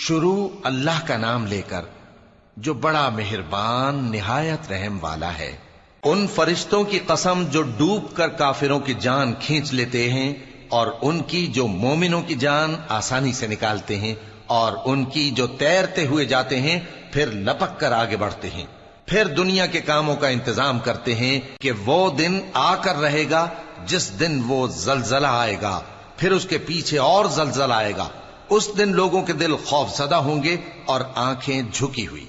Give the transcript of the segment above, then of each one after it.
شروع اللہ کا نام لے کر جو بڑا مہربان نہایت رحم والا ہے۔ ان فرشتوں کی قسم جو ڈوب کر کافروں کی جان کھینچ لیتے ہیں، اور ان کی جو مومنوں کی جان آسانی سے نکالتے ہیں، اور ان کی جو تیرتے ہوئے جاتے ہیں پھر لپک کر آگے بڑھتے ہیں، پھر دنیا کے کاموں کا انتظام کرتے ہیں کہ وہ دن آ کر رہے گا جس دن وہ زلزلہ آئے گا، پھر اس کے پیچھے اور زلزلہ آئے گا۔ اس دن لوگوں کے دل خوف زدہ ہوں گے اور آنکھیں جھکی ہوئی۔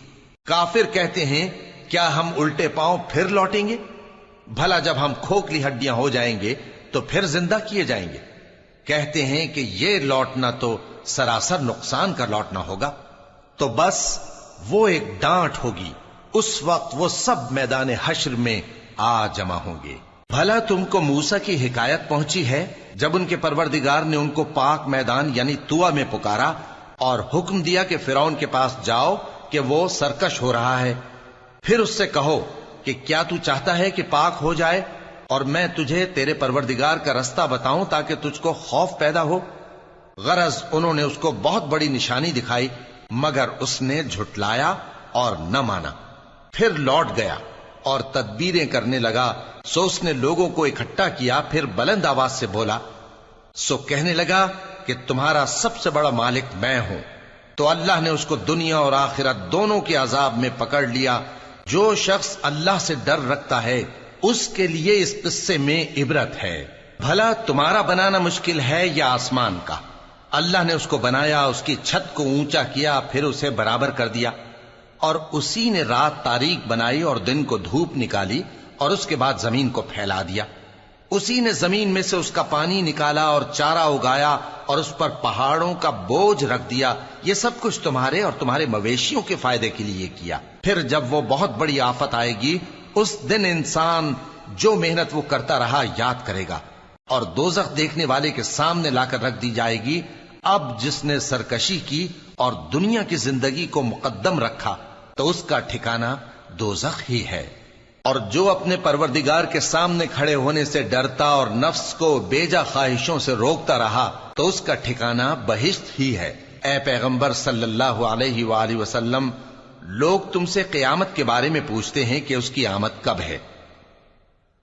کافر کہتے ہیں کیا ہم الٹے پاؤں پھر لوٹیں گے؟ بھلا جب ہم کھوکھلی ہڈیاں ہو جائیں گے تو پھر زندہ کیے جائیں گے؟ کہتے ہیں کہ یہ لوٹنا تو سراسر نقصان کا لوٹنا ہوگا۔ تو بس وہ ایک ڈانٹ ہوگی، اس وقت وہ سب میدان حشر میں آ جمع ہوں گے۔ بھلا تم کو موسیٰ کی حکایت پہنچی ہے جب ان کے پروردگار نے ان کو پاک میدان یعنی طویٰ میں پکارا اور حکم دیا کہ فرعون کے پاس جاؤ کہ وہ سرکش ہو رہا ہے، پھر اس سے کہو کہ کیا تو چاہتا ہے کہ پاک ہو جائے اور میں تجھے تیرے پروردگار کا رستہ بتاؤں تاکہ تجھ کو خوف پیدا ہو؟ غرض انہوں نے اس کو بہت بڑی نشانی دکھائی مگر اس نے جھٹلایا اور نہ مانا، پھر لوٹ گیا اور تدبیریں کرنے لگا۔ سو اس نے لوگوں کو اکٹھا کیا، پھر بلند آواز سے بولا، سو کہنے لگا کہ تمہارا سب سے بڑا مالک میں ہوں۔ تو اللہ نے اس کو دنیا اور آخرت دونوں کے عذاب میں پکڑ لیا۔ جو شخص اللہ سے ڈر رکھتا ہے اس کے لیے اس قصے میں عبرت ہے۔ بھلا تمہارا بنانا مشکل ہے یا آسمان کا؟ اللہ نے اس کو بنایا، اس کی چھت کو اونچا کیا، پھر اسے برابر کر دیا، اور اسی نے رات تاریک بنائی اور دن کو دھوپ نکالی، اور اس کے بعد زمین کو پھیلا دیا۔ اسی نے زمین میں سے اس کا پانی نکالا اور چارہ اگایا اور اس پر پہاڑوں کا بوجھ رکھ دیا۔ یہ سب کچھ تمہارے اور تمہارے مویشیوں کے فائدے کے لیے کیا۔ پھر جب وہ بہت بڑی آفت آئے گی اس دن انسان جو محنت وہ کرتا رہا یاد کرے گا، اور دوزخ دیکھنے والے کے سامنے لا کر رکھ دی جائے گی۔ اب جس نے سرکشی کی اور دنیا کی زندگی کو مقدم رکھا تو اس کا ٹھکانہ دوزخ ہی ہے۔ اور جو اپنے پروردگار کے سامنے کھڑے ہونے سے ڈرتا اور نفس کو بیجا خواہشوں سے روکتا رہا تو اس کا ٹھکانہ بہشت ہی ہے۔ اے پیغمبر صلی اللہ علیہ وآلہ وسلم، لوگ تم سے قیامت کے بارے میں پوچھتے ہیں کہ اس کی آمد کب ہے،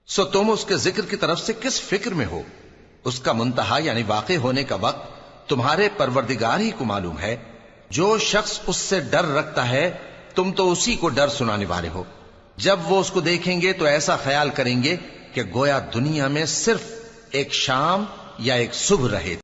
سو تم اس کے ذکر کی طرف سے کس فکر میں ہو؟ اس کا منتہا یعنی واقع ہونے کا وقت تمہارے پروردگار ہی کو معلوم ہے۔ جو شخص اس سے ڈر رکھتا ہے تم تو اسی کو ڈر سنانے والے ہو۔ جب وہ اس کو دیکھیں گے تو ایسا خیال کریں گے کہ گویا دنیا میں صرف ایک شام یا ایک صبح رہے۔